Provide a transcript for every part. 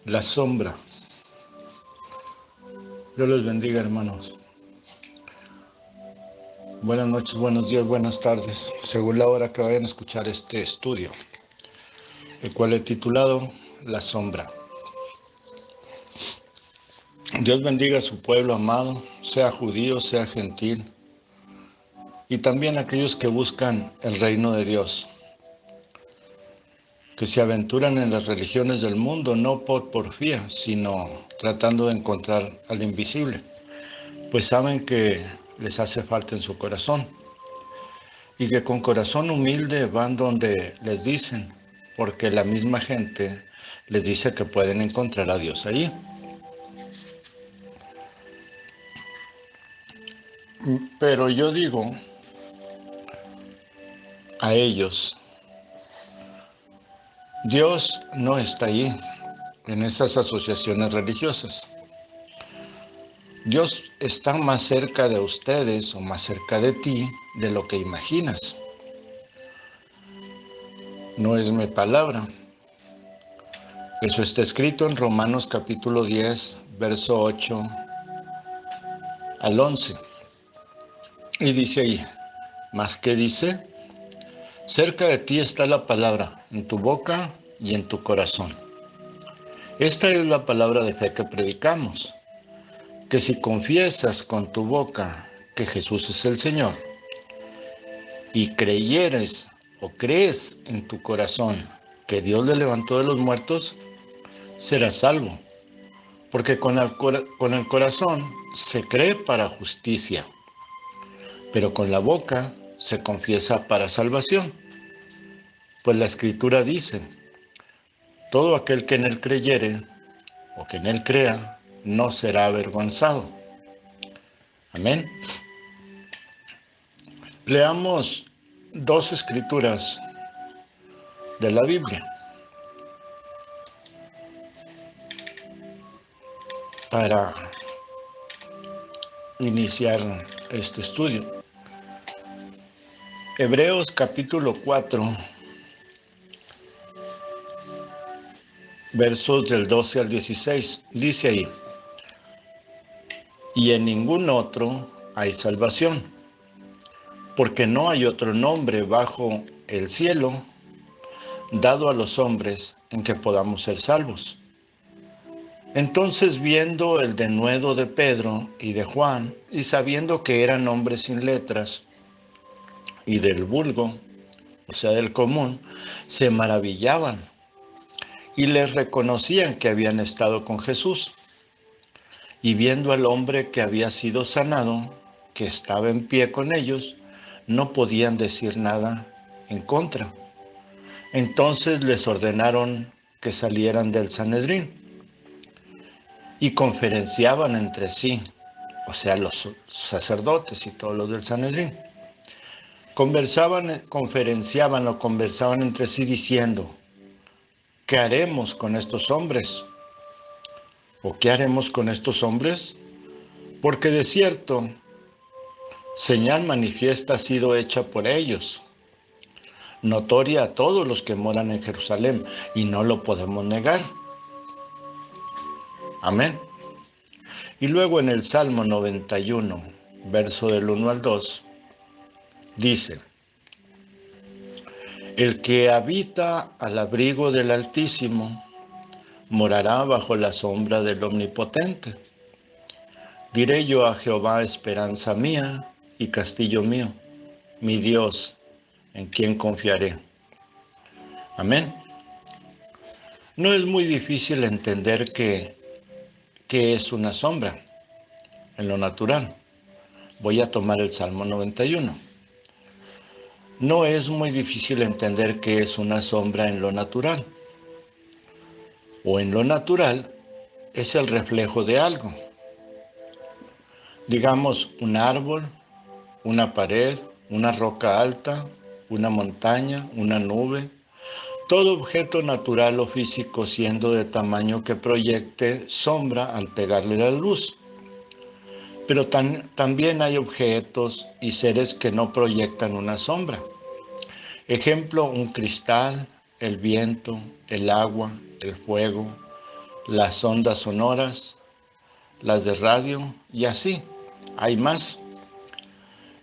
La sombra. Dios les bendiga, hermanos. Buenas noches, buenos días, buenas tardes, según la hora que vayan a escuchar este estudio, el cual he titulado La sombra. Dios bendiga a su pueblo amado, sea judío, sea gentil, y también a aquellos que buscan el reino de Dios, que se aventuran en las religiones del mundo, no por porfía, sino tratando de encontrar al invisible, pues saben que les hace falta en su corazón, y que con corazón humilde van donde les dicen, porque la misma gente les dice que pueden encontrar a Dios ahí. Pero yo digo a ellos, Dios no está ahí, en esas asociaciones religiosas. Dios está más cerca de ustedes o más cerca de ti de lo que imaginas. No es mi palabra. Eso está escrito en Romanos capítulo 10, verso 8 al 11. Y dice ahí, ¿más qué dice? Cerca de ti está la palabra, en tu boca y en tu corazón. Esta es la palabra de fe que predicamos, que si confiesas con tu boca que Jesús es el Señor y creyeres o crees en tu corazón que Dios le levantó de los muertos, serás salvo. Porque con el corazón se cree para justicia, pero con la boca se confiesa para salvación. Pues la Escritura dice, todo aquel que en él creyere o que en él crea, no será avergonzado. Amén. Leamos dos escrituras de la Biblia para iniciar este estudio. Hebreos capítulo 4, versos del 12 al 16. Dice ahí, y en ningún otro hay salvación, porque no hay otro nombre bajo el cielo dado a los hombres en que podamos ser salvos. Entonces, viendo el denuedo de Pedro y de Juan, y sabiendo que eran hombres sin letras y del vulgo, o sea, del común, se maravillaban y les reconocían que habían estado con Jesús. Y viendo al hombre que había sido sanado, que estaba en pie con ellos, no podían decir nada en contra. Entonces les ordenaron que salieran del Sanedrín y conferenciaban entre sí, o sea, los sacerdotes y todos los del Sanedrín. Conversaban entre sí diciendo, ¿qué haremos con estos hombres? ¿O qué haremos con estos hombres? Porque de cierto, señal manifiesta ha sido hecha por ellos, notoria a todos los que moran en Jerusalén, y no lo podemos negar. Amén. Y luego en el Salmo 91, verso del 1 al 2, dice, el que habita al abrigo del Altísimo morará bajo la sombra del Omnipotente. Diré yo a Jehová, esperanza mía y castillo mío, mi Dios, en quien confiaré. Amén. No es muy difícil entender qué es una sombra en lo natural. Voy a tomar el Salmo 91. No es muy difícil entender qué es una sombra en lo natural. O en lo natural es el reflejo de algo. Digamos, un árbol, una pared, una roca alta, una montaña, una nube. Todo objeto natural o físico siendo de tamaño que proyecte sombra al pegarle la luz. Pero también hay objetos y seres que no proyectan una sombra. Ejemplo, un cristal, el viento, el agua, el fuego, las ondas sonoras, las de radio y así. Hay más.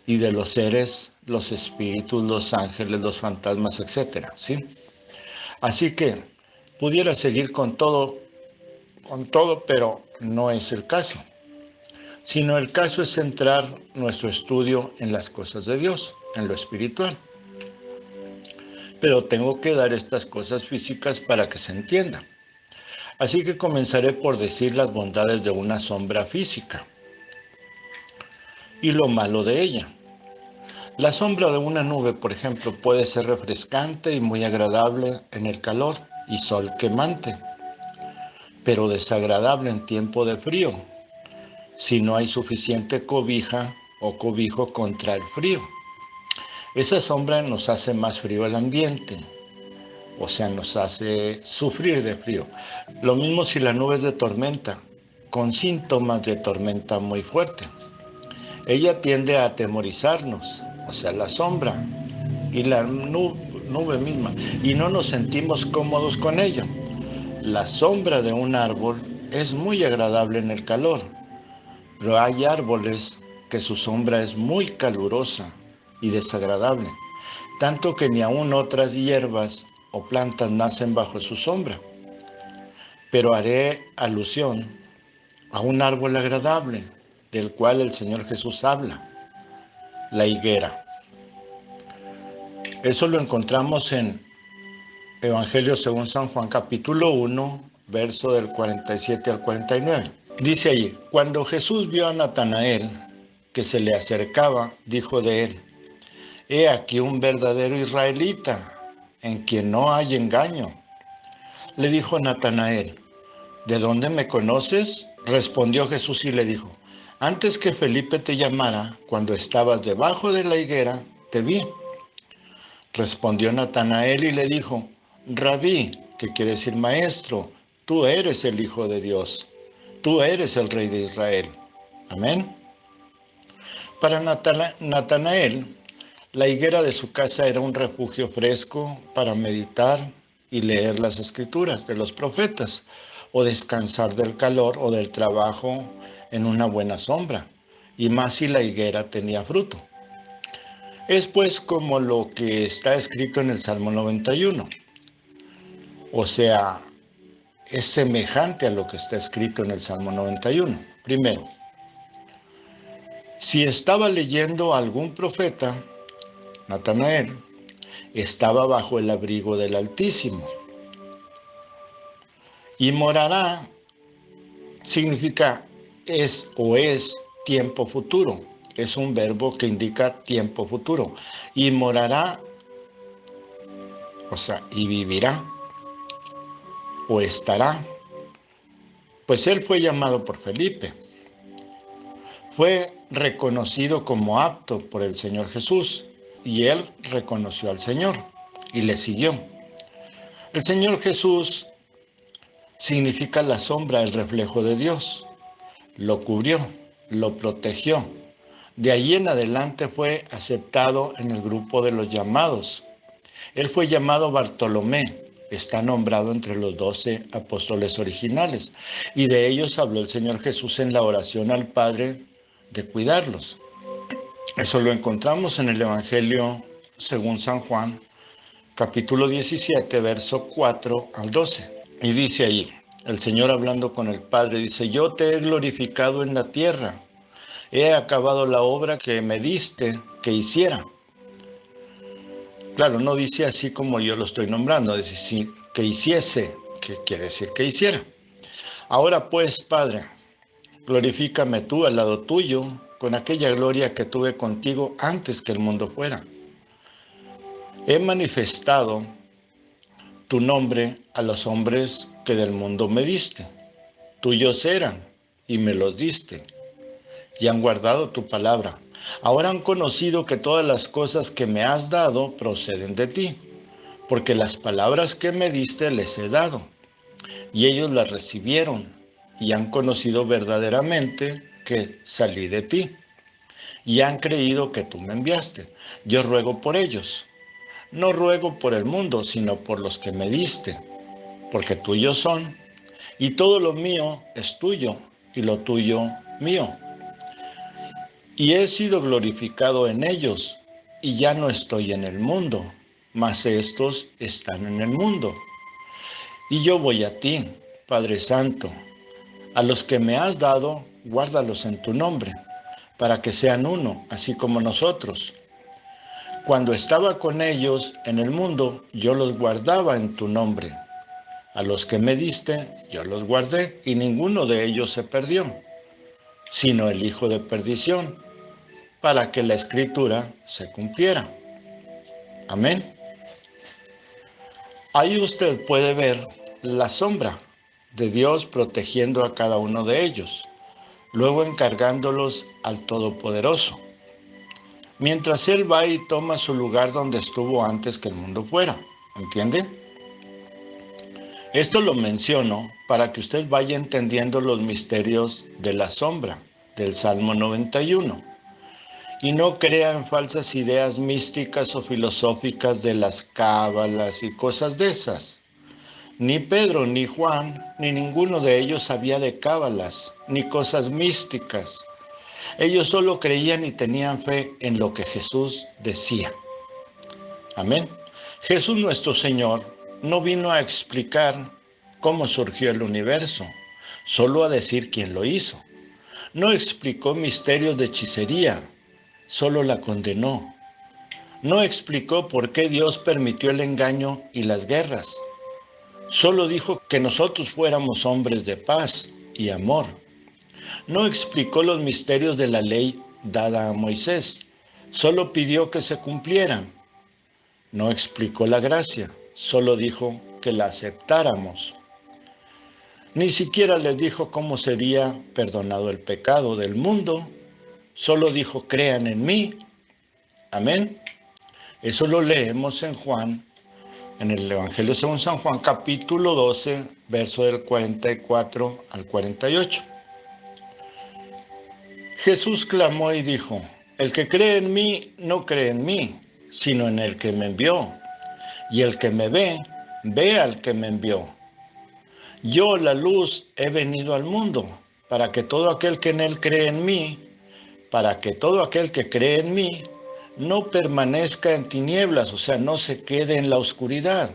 Y de los seres, los espíritus, los ángeles, los fantasmas, etcétera, ¿sí? Así que pudiera seguir con todo, pero no es el caso. Sino el caso es centrar nuestro estudio en las cosas de Dios, en lo espiritual. Pero tengo que dar estas cosas físicas para que se entienda. Así que comenzaré por decir las bondades de una sombra física y lo malo de ella. La sombra de una nube, por ejemplo, puede ser refrescante y muy agradable en el calor y sol quemante, pero desagradable en tiempo de frío, si no hay suficiente cobija o cobijo contra el frío. Esa sombra nos hace más frío el ambiente, o sea, nos hace sufrir de frío. Lo mismo si la nube es de tormenta, con síntomas de tormenta muy fuerte. Ella tiende a atemorizarnos, o sea, la sombra y la nube misma, y no nos sentimos cómodos con ello. La sombra de un árbol es muy agradable en el calor, pero hay árboles que su sombra es muy calurosa y desagradable, tanto que ni aun otras hierbas o plantas nacen bajo su sombra. Pero haré alusión a un árbol agradable, del cual el Señor Jesús habla, la higuera. Eso lo encontramos en Evangelio según San Juan, capítulo 1, verso del 47 al 49. Dice allí, cuando Jesús vio a Natanael, que se le acercaba, dijo de él, he aquí un verdadero israelita, en quien no hay engaño. Le dijo Natanael, ¿de dónde me conoces? Respondió Jesús y le dijo, antes que Felipe te llamara, cuando estabas debajo de la higuera, te vi. Respondió Natanael y le dijo, Rabí, que quiere decir maestro, tú eres el Hijo de Dios, tú eres el Rey de Israel. Amén. Para Natanael, la higuera de su casa era un refugio fresco para meditar y leer las escrituras de los profetas, o descansar del calor o del trabajo en una buena sombra, y más si la higuera tenía fruto. Es pues como lo que está escrito en el Salmo 91, o sea, es semejante a lo que está escrito en el Salmo 91. Primero, si estaba leyendo a algún profeta, Natanael estaba bajo el abrigo del Altísimo. Y morará significa es o es tiempo futuro. Es un verbo que indica tiempo futuro. Y morará, o sea, y vivirá o estará. Pues él fue llamado por Felipe. Fue reconocido como apto por el Señor Jesús. Y él reconoció al Señor y le siguió. El Señor Jesús significa la sombra, el reflejo de Dios. Lo cubrió, lo protegió. De ahí en adelante fue aceptado en el grupo de los llamados. Él fue llamado Bartolomé, está nombrado entre los 12 apóstoles originales, y de ellos habló el Señor Jesús en la oración al Padre de cuidarlos. Eso lo encontramos en el Evangelio según San Juan, capítulo 17, verso 4 al 12. Y dice ahí, el Señor hablando con el Padre, dice, yo te he glorificado en la tierra, he acabado la obra que me diste que hiciera. Claro, no dice así como yo lo estoy nombrando, dice sí, que hiciese, que quiere decir que hiciera. Ahora pues, Padre, glorifícame tú al lado tuyo, con aquella gloria que tuve contigo antes que el mundo fuera. He manifestado tu nombre a los hombres que del mundo me diste. Tuyos eran y me los diste, y han guardado tu palabra. Ahora han conocido que todas las cosas que me has dado proceden de ti, porque las palabras que me diste les he dado, y ellos las recibieron, y han conocido verdaderamente que salí de ti, y han creído que tú me enviaste. Yo ruego por ellos. No ruego por el mundo, sino por los que me diste, porque tuyos son, y todo lo mío es tuyo, y lo tuyo mío. Y he sido glorificado en ellos, y ya no estoy en el mundo, mas estos están en el mundo. Y yo voy a ti, Padre Santo, a los que me has dado, guárdalos en tu nombre, para que sean uno, así como nosotros. Cuando estaba con ellos en el mundo, yo los guardaba en tu nombre. A los que me diste, yo los guardé, y ninguno de ellos se perdió, sino el hijo de perdición, para que la escritura se cumpliera. Amén. Ahí usted puede ver la sombra de Dios protegiendo a cada uno de ellos, luego encargándolos al Todopoderoso, mientras Él va y toma su lugar donde estuvo antes que el mundo fuera. ¿Entiende? Esto lo menciono para que usted vaya entendiendo los misterios de la sombra del Salmo 91 y no crea en falsas ideas místicas o filosóficas de las cábalas y cosas de esas. Ni Pedro, ni Juan, ni ninguno de ellos sabía de cábalas, ni cosas místicas. Ellos solo creían y tenían fe en lo que Jesús decía. Amén. Jesús nuestro Señor no vino a explicar cómo surgió el universo, solo a decir quién lo hizo. No explicó misterios de hechicería, solo la condenó. No explicó por qué Dios permitió el engaño y las guerras. Solo dijo que nosotros fuéramos hombres de paz y amor. No explicó los misterios de la ley dada a Moisés, solo pidió que se cumplieran. No explicó la gracia, solo dijo que la aceptáramos. Ni siquiera les dijo cómo sería perdonado el pecado del mundo, solo dijo crean en mí. Amén. Eso lo leemos en Juan, en el Evangelio según San Juan, capítulo 12, verso del 44 al 48. Jesús clamó y dijo, el que cree en mí no cree en mí, sino en el que me envió. Y el que me ve, ve al que me envió. Yo, la luz, he venido al mundo, para que todo aquel que en él cree en mí, para que todo aquel que cree en mí, no permanezca en tinieblas, o sea, no se quede en la oscuridad.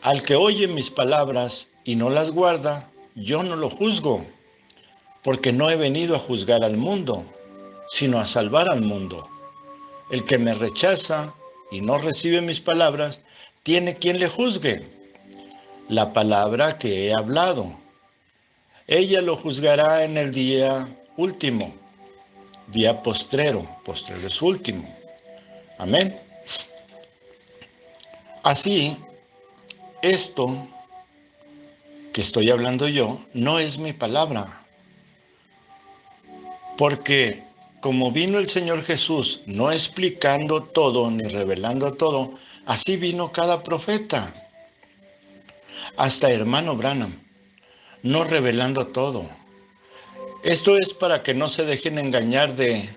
Al que oye mis palabras y no las guarda, yo no lo juzgo, porque no he venido a juzgar al mundo, sino a salvar al mundo. El que me rechaza y no recibe mis palabras, tiene quien le juzgue. La palabra que he hablado, ella lo juzgará en el día último, día postrero, postrero es último. Amén. Así, esto que estoy hablando yo no es mi palabra, porque como vino el Señor Jesús no explicando todo ni revelando todo, así vino cada profeta, hasta hermano Branham, no revelando todo. Esto es para que no se dejen engañar de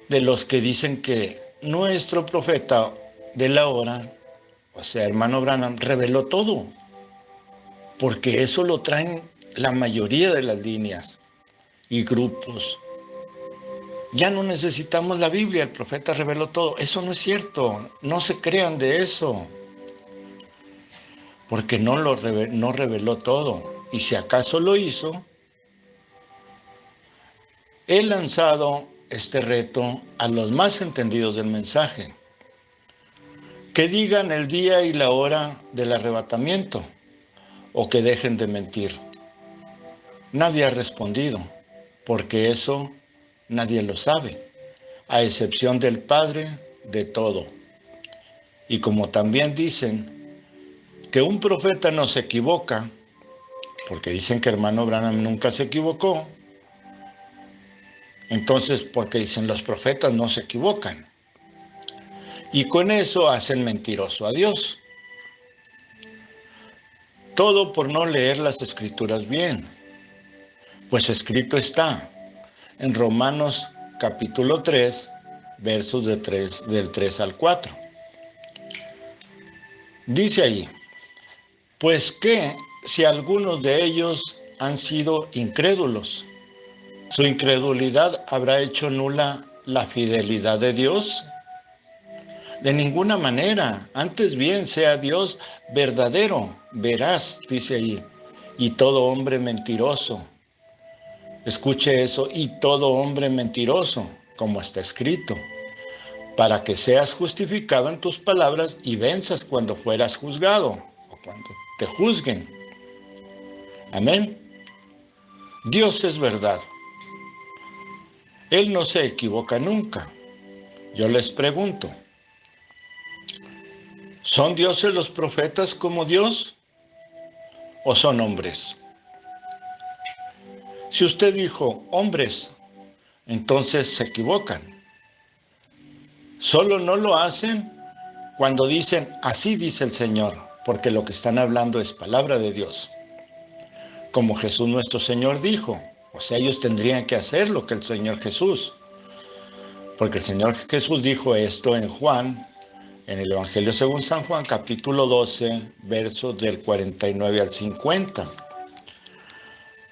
los que dicen que nuestro profeta de la hora, o sea, hermano Branham, reveló todo, porque eso lo traen la mayoría de las líneas y grupos. Ya no necesitamos la Biblia, el profeta reveló todo. Eso no es cierto, no se crean de eso, porque no reveló todo. Y si acaso lo hizo, he lanzado este reto a los más entendidos del mensaje, que digan el día y la hora del arrebatamiento, o que dejen de mentir. Nadie ha respondido, porque eso nadie lo sabe, a excepción del Padre de todo. Y como también dicen que un profeta no se equivoca, porque dicen que hermano Branham nunca se equivocó, entonces porque dicen los profetas no se equivocan. Y con eso hacen mentiroso a Dios. Todo por no leer las escrituras bien. Pues escrito está en Romanos capítulo 3, versos del 3 al 4. Dice allí, pues que si algunos de ellos han sido incrédulos. ¿Su incredulidad habrá hecho nula la fidelidad de Dios? De ninguna manera. Antes bien sea Dios verdadero, veraz, dice ahí, y todo hombre mentiroso. Escuche eso, y todo hombre mentiroso, como está escrito, para que seas justificado en tus palabras y venzas cuando fueras juzgado, o cuando te juzguen. Amén. Dios es verdad. Él no se equivoca nunca. Yo les pregunto, ¿son dioses los profetas como Dios o son hombres? Si usted dijo hombres, entonces se equivocan. Solo no lo hacen cuando dicen así dice el Señor, porque lo que están hablando es palabra de Dios. Como Jesús nuestro Señor dijo, o sea, ellos tendrían que hacer lo que el Señor Jesús, porque el Señor Jesús dijo esto en Juan, en el Evangelio según San Juan, capítulo 12, versos del 49 al 50.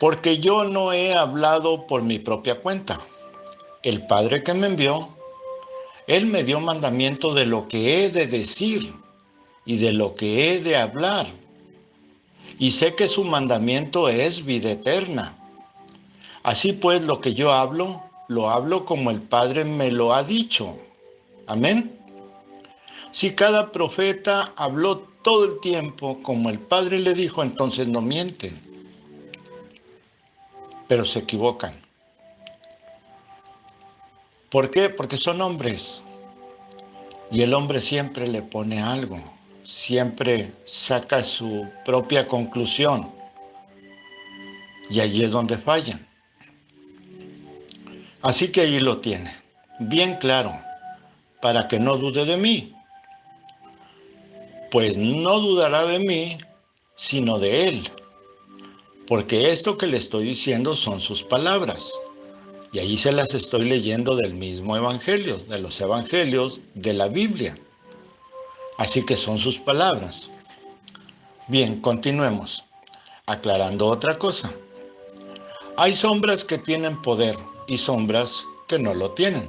Porque yo no he hablado por mi propia cuenta. El Padre que me envió, Él me dio mandamiento de lo que he de decir y de lo que he de hablar. Y sé que su mandamiento es vida eterna. Así pues, lo que yo hablo, lo hablo como el Padre me lo ha dicho. Amén. Si cada profeta habló todo el tiempo como el Padre le dijo, entonces no mienten, pero se equivocan. ¿Por qué? Porque son hombres. Y el hombre siempre le pone algo, siempre saca su propia conclusión. Y allí es donde fallan. Así que ahí lo tiene, bien claro, para que no dude de mí. Pues no dudará de mí, sino de él. Porque esto que le estoy diciendo son sus palabras. Y allí se las estoy leyendo del mismo evangelio, de los evangelios de la Biblia. Así que son sus palabras. Bien, continuemos. Aclarando otra cosa. Hay sombras que tienen poder y sombras que no lo tienen.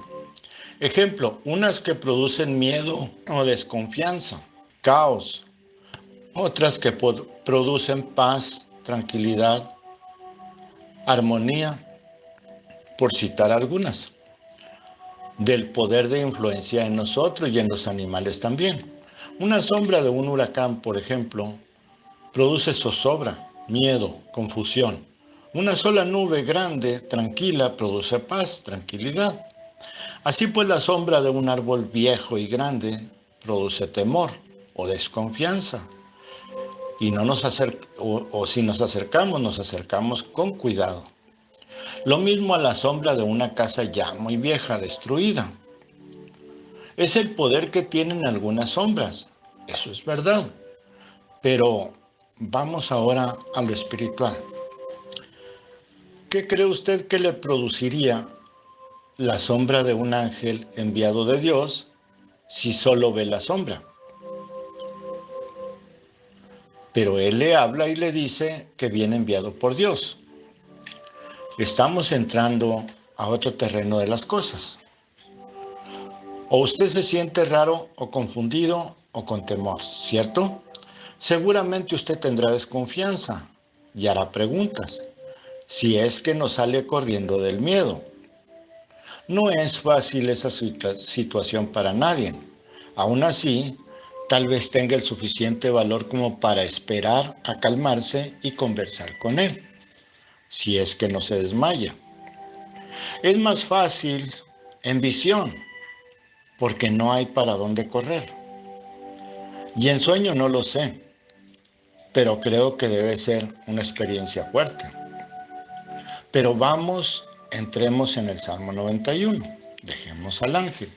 Ejemplo, unas que producen miedo o desconfianza, caos. Otras que producen paz, tranquilidad, armonía, por citar algunas. Del poder de influencia en nosotros y en los animales también. Una sombra de un huracán, por ejemplo, produce zozobra, miedo, confusión. Una sola nube grande, tranquila, produce paz, tranquilidad. Así pues, la sombra de un árbol viejo y grande produce temor o desconfianza. Y no nos o si nos acercamos con cuidado. Lo mismo a la sombra de una casa ya muy vieja, destruida. Es el poder que tienen algunas sombras, eso es verdad. Pero vamos ahora a lo espiritual. ¿Qué cree usted que le produciría la sombra de un ángel enviado de Dios si solo ve la sombra? Pero él le habla y le dice que viene enviado por Dios. Estamos entrando a otro terreno de las cosas. O usted se siente raro o confundido o con temor, ¿cierto? Seguramente usted tendrá desconfianza y hará preguntas, si es que no sale corriendo del miedo. No es fácil esa situación para nadie. Aún así, tal vez tenga el suficiente valor como para esperar a calmarse y conversar con él, si es que no se desmaya. Es más fácil en visión, porque no hay para dónde correr. Y en sueño no lo sé, pero creo que debe ser una experiencia fuerte. Pero entremos en el Salmo 91. Dejemos al ángel.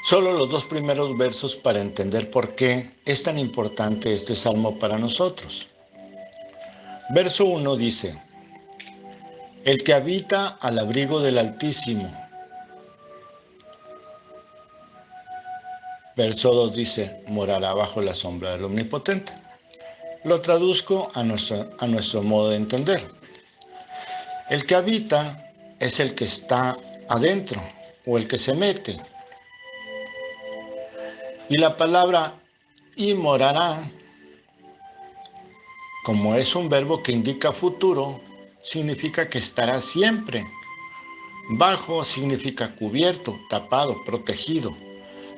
Solo los 2 primeros versos para entender por qué es tan importante este salmo para nosotros. Verso 1 dice, el que habita al abrigo del Altísimo. Verso 2 dice, morará bajo la sombra del Omnipotente. Lo traduzco a nuestro modo de entender. El que habita es el que está adentro o el que se mete. Y la palabra y morará, como es un verbo que indica futuro, significa que estará siempre. Bajo significa cubierto, tapado, protegido.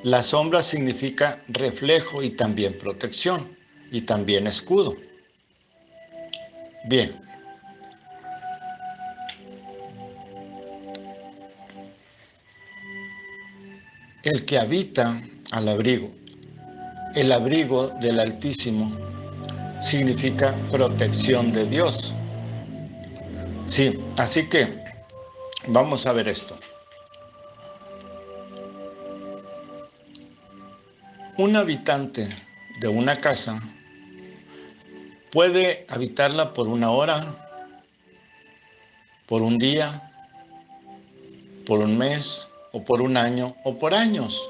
La sombra significa reflejo y también protección, y también escudo. Bien. El que habita al abrigo. El abrigo del Altísimo significa protección de Dios. Sí, así que vamos a ver esto. Un habitante de una casa puede habitarla por una hora, por un día, por un mes, o por un año, o por años,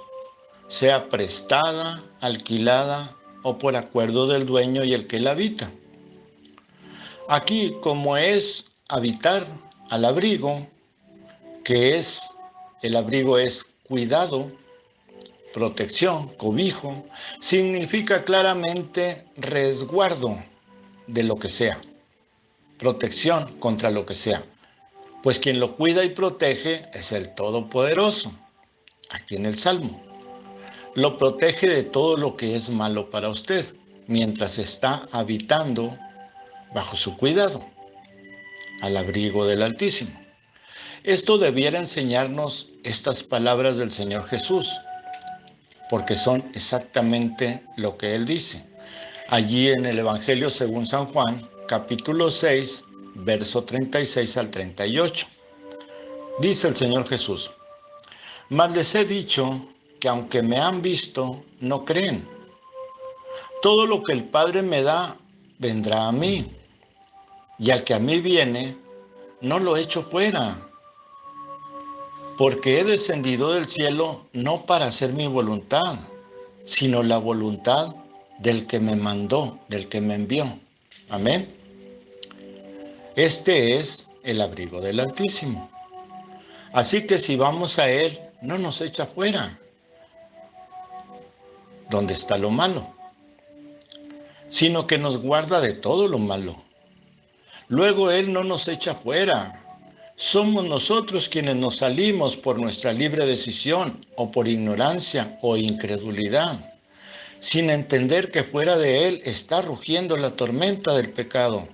sea prestada, alquilada, o por acuerdo del dueño y el que la habita. Aquí, como es habitar al abrigo, el abrigo es cuidado, protección, cobijo, significa claramente resguardo de lo que sea, protección contra lo que sea, pues quien lo cuida y protege es el Todopoderoso, aquí en el Salmo. Lo protege de todo lo que es malo para usted, mientras está habitando bajo su cuidado, al abrigo del Altísimo. Esto debiera enseñarnos estas palabras del Señor Jesús, porque son exactamente lo que Él dice. Allí en el Evangelio según San Juan, capítulo 6, verso 36 al 38. Dice el Señor Jesús: mas les he dicho que aunque me han visto, no creen. Todo lo que el Padre me da, vendrá a mí. Y al que a mí viene, no lo echo fuera. Porque he descendido del cielo no para hacer mi voluntad, sino la voluntad del que me mandó, del que me envió. Amén. Este es el abrigo del Altísimo. Así que si vamos a Él, no nos echa fuera. ¿Dónde está lo malo? Sino que nos guarda de todo lo malo. Luego Él no nos echa fuera. Somos nosotros quienes nos salimos por nuestra libre decisión o por ignorancia o incredulidad, sin entender que fuera de Él está rugiendo la tormenta del pecado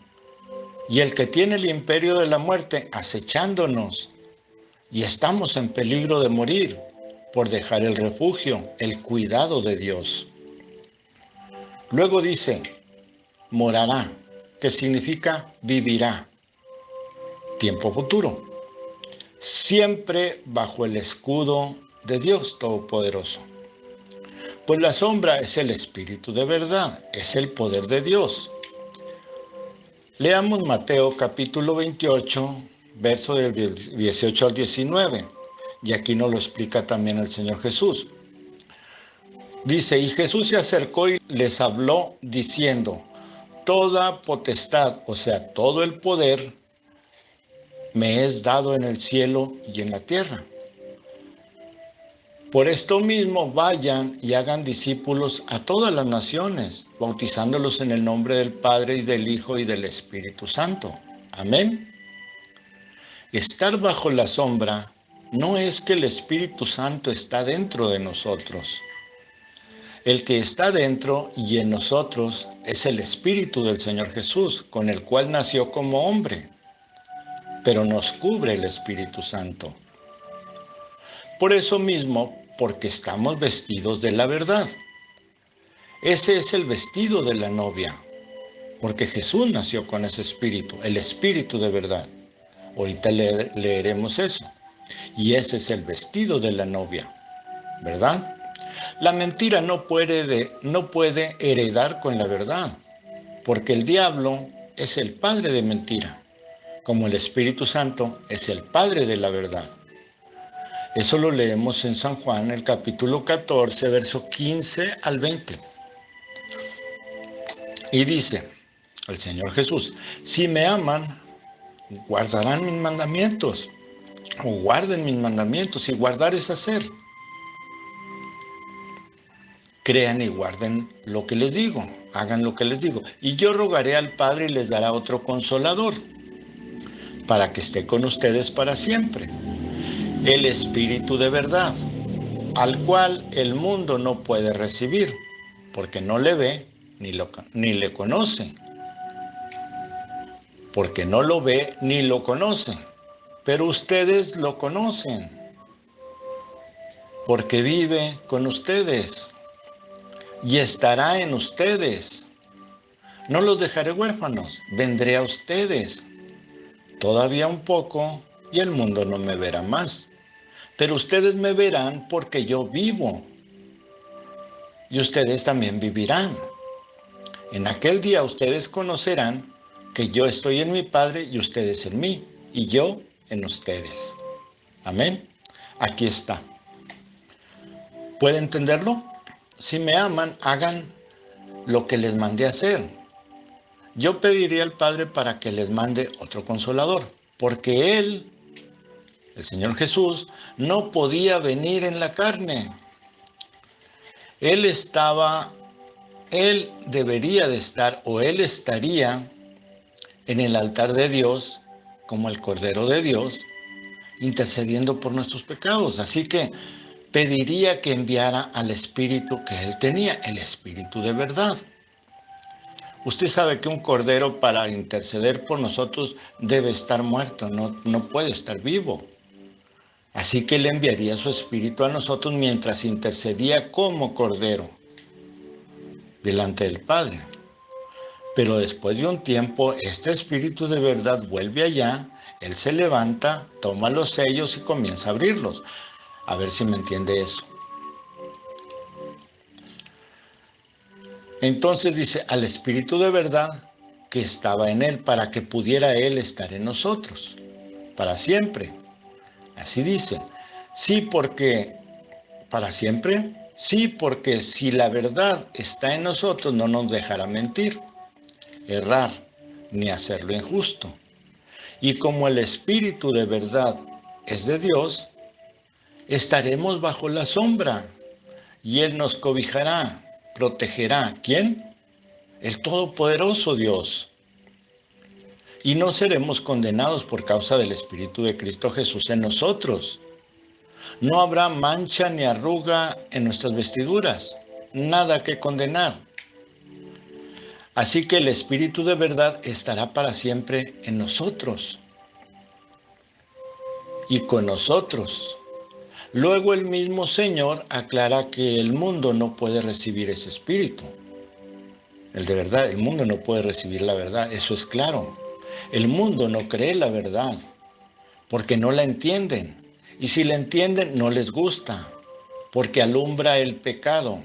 y el que tiene el imperio de la muerte acechándonos, y estamos en peligro de morir por dejar el refugio, el cuidado de Dios. Luego dice, morará, que significa vivirá, tiempo futuro, siempre bajo el escudo de Dios Todopoderoso. Pues la sombra es el Espíritu de verdad, es el poder de Dios. Leamos Mateo capítulo 28, verso del 18 al 19, y aquí nos lo explica también el Señor Jesús. Dice, y Jesús se acercó y les habló diciendo, toda potestad, o sea, todo el poder, me es dado en el cielo y en la tierra. Por esto mismo vayan y hagan discípulos a todas las naciones, bautizándolos en el nombre del Padre y del Hijo y del Espíritu Santo. Amén. Estar bajo la sombra no es que el Espíritu Santo está dentro de nosotros. El que está dentro y en nosotros es el Espíritu del Señor Jesús, con el cual nació como hombre, pero nos cubre el Espíritu Santo. Por eso mismo, porque estamos vestidos de la verdad. Ese es el vestido de la novia, porque Jesús nació con ese espíritu, el espíritu de verdad. Ahorita leeremos eso. Y ese es el vestido de la novia, ¿verdad? La mentira no puede heredar con la verdad, porque el diablo es el padre de mentira, como el Espíritu Santo es el padre de la verdad. Eso lo leemos en San Juan, el capítulo 14, verso 15 al 20. Y dice el Señor Jesús, si me aman, guardarán mis mandamientos, o guarden mis mandamientos, y guardar es hacer. Crean y guarden lo que les digo, hagan lo que les digo. Y yo rogaré al Padre y les dará otro consolador, para que esté con ustedes para siempre. El Espíritu de verdad, al cual el mundo no puede recibir, porque no le ve ni le conoce. Porque no lo ve ni lo conoce. Pero ustedes lo conocen, porque vive con ustedes y estará en ustedes. No los dejaré huérfanos, vendré a ustedes. Todavía un poco y el mundo no me verá más. Pero ustedes me verán porque yo vivo. Y ustedes también vivirán. En aquel día ustedes conocerán que yo estoy en mi Padre y ustedes en mí, y yo en ustedes. Amén. Aquí está. ¿Puede entenderlo? Si me aman, hagan lo que les mandé hacer. Yo pediría al Padre para que les mande otro consolador, porque Él, el Señor Jesús, no podía venir en la carne. Él debería de estar, o Él estaría en el altar de Dios, como el Cordero de Dios, intercediendo por nuestros pecados. Así que pediría que enviara al Espíritu que Él tenía, el Espíritu de verdad. Usted sabe que un cordero para interceder por nosotros debe estar muerto, no puede estar vivo. Así que Él enviaría su Espíritu a nosotros mientras intercedía como cordero delante del Padre. Pero después de un tiempo, este Espíritu de verdad vuelve allá, Él se levanta, toma los sellos y comienza a abrirlos. A ver si me entiende eso. Entonces dice, al Espíritu de verdad que estaba en Él, para que pudiera Él estar en nosotros, para siempre. Así dice, sí porque, para siempre, sí porque si la verdad está en nosotros no nos dejará mentir, errar, ni hacer lo injusto. Y como el Espíritu de verdad es de Dios, estaremos bajo la sombra y Él nos cobijará, protegerá. ¿Quién? El Todopoderoso Dios. Y no seremos condenados por causa del Espíritu de Cristo Jesús en nosotros. No habrá mancha ni arruga en nuestras vestiduras, nada que condenar. Así que el Espíritu de verdad estará para siempre en nosotros y con nosotros. Luego el mismo Señor aclara que el mundo no puede recibir ese Espíritu. El de verdad, el mundo no puede recibir la verdad, eso es claro. El mundo no cree la verdad porque no la entienden. Y si la entienden, no les gusta, porque alumbra el pecado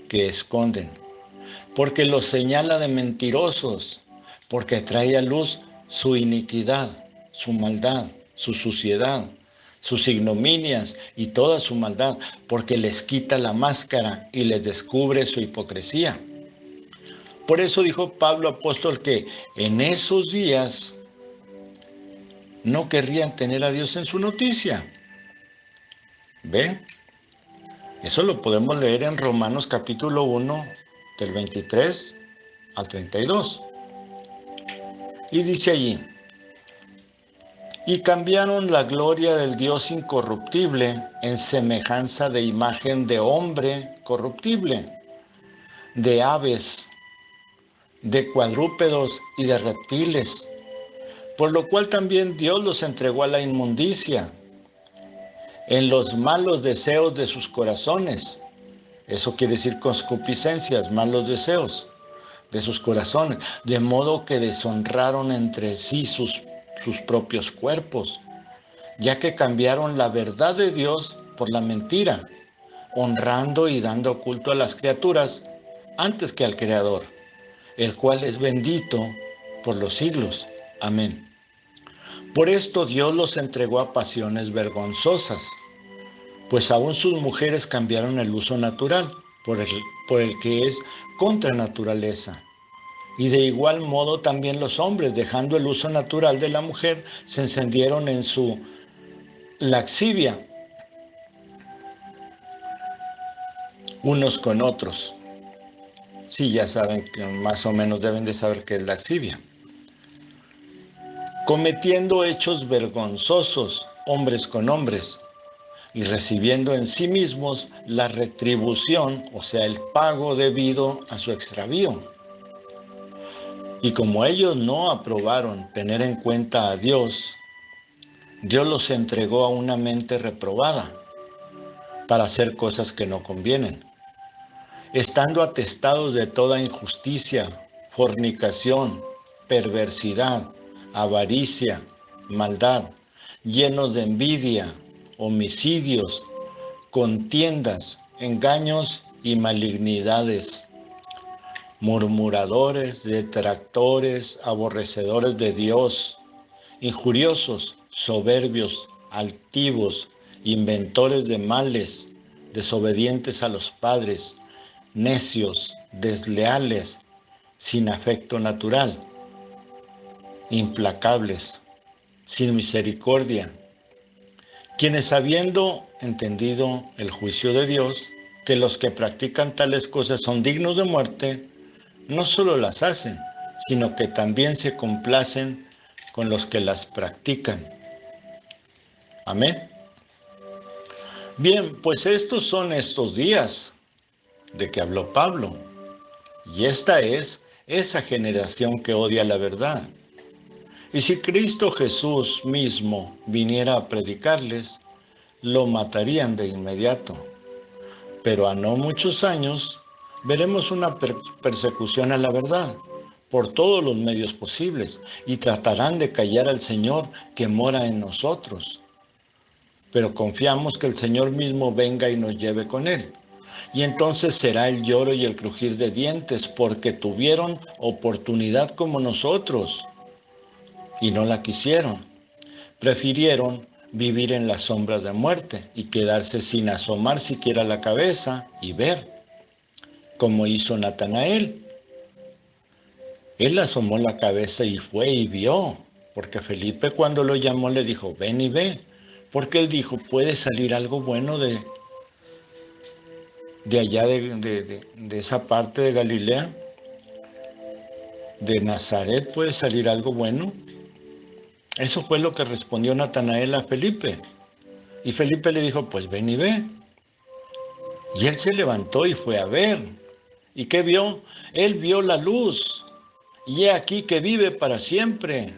que esconden, porque los señala de mentirosos, porque trae a luz su iniquidad, su maldad, su suciedad, sus ignominias y toda su maldad, porque les quita la máscara y les descubre su hipocresía. Por eso dijo Pablo apóstol que en esos días no querrían tener a Dios en su noticia. ¿Ve? Eso lo podemos leer en Romanos capítulo 1, del 23 al 32. Y dice allí, y cambiaron la gloria del Dios incorruptible en semejanza de imagen de hombre corruptible, de aves, de cuadrúpedos y de reptiles, por lo cual también Dios los entregó a la inmundicia en los malos deseos de sus corazones. Eso quiere decir concupiscencias, malos deseos de sus corazones, de modo que deshonraron entre sí sus propios cuerpos, ya que cambiaron la verdad de Dios por la mentira, honrando y dando culto a las criaturas antes que al Creador, el cual es bendito por los siglos. Amén. Por esto Dios los entregó a pasiones vergonzosas, pues aún sus mujeres cambiaron el uso natural por el que es contra naturaleza, Y de igual modo también los hombres, dejando el uso natural de la mujer, se encendieron en su laxivia unos con otros. Sí, ya saben que más o menos deben de saber qué es laxivia. Cometiendo hechos vergonzosos, hombres con hombres, y recibiendo en sí mismos la retribución, o sea, el pago debido a su extravío. Y como ellos no aprobaron tener en cuenta a Dios, Dios los entregó a una mente reprobada para hacer cosas que no convienen, estando atestados de toda injusticia, fornicación, perversidad, avaricia, maldad, llenos de envidia, homicidios, contiendas, engaños y malignidades, murmuradores, detractores, aborrecedores de Dios, injuriosos, soberbios, altivos, inventores de males, desobedientes a los padres, necios, desleales, sin afecto natural, implacables, sin misericordia, quienes habiendo entendido el juicio de Dios, que los que practican tales cosas son dignos de muerte, no solo las hacen, sino que también se complacen con los que las practican. Amén. Bien, pues estos son estos días de que habló Pablo. Y esta es esa generación que odia la verdad. Y si Cristo Jesús mismo viniera a predicarles, lo matarían de inmediato. Pero a no muchos años veremos una persecución a la verdad por todos los medios posibles y tratarán de callar al Señor que mora en nosotros. Pero confiamos que el Señor mismo venga y nos lleve con Él. Y entonces será el lloro y el crujir de dientes, porque tuvieron oportunidad como nosotros y no la quisieron. Prefirieron vivir en las sombras de muerte y quedarse sin asomar siquiera la cabeza y ver, como hizo Natanael. Él asomó la cabeza y fue y vio, porque Felipe cuando lo llamó le dijo, ven y ve, porque él dijo, puede salir algo bueno de allá de esa parte de Galilea, de Nazaret puede salir algo bueno. Eso fue lo que respondió Natanael a Felipe. Y Felipe le dijo, pues ven y ve. Y él se levantó y fue a ver. ¿Y qué vio? Él vio la luz. Y he aquí que vive para siempre,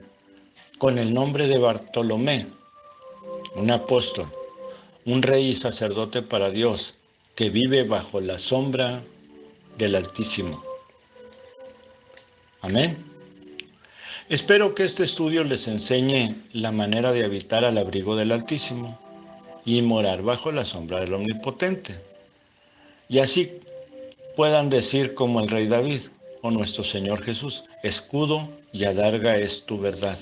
con el nombre de Bartolomé, un apóstol, un rey y sacerdote para Dios, que vive bajo la sombra del Altísimo. Amén. Espero que este estudio les enseñe la manera de habitar al abrigo del Altísimo y morar bajo la sombra del Omnipotente. Y así puedan decir como el rey David o nuestro Señor Jesús, escudo y adarga es tu verdad.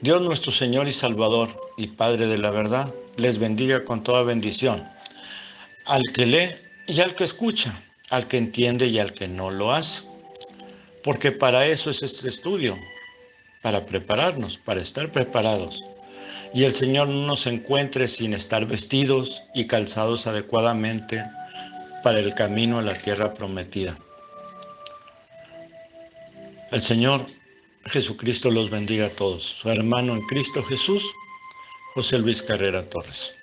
Dios nuestro Señor y Salvador y Padre de la verdad, les bendiga con toda bendición. Al que lee y al que escucha, al que entiende y al que no lo hace. Porque para eso es este estudio, para prepararnos, para estar preparados. Y el Señor no nos encuentre sin estar vestidos y calzados adecuadamente para el camino a la tierra prometida. El Señor Jesucristo los bendiga a todos. Su hermano en Cristo Jesús, José Luis Carrera Torres.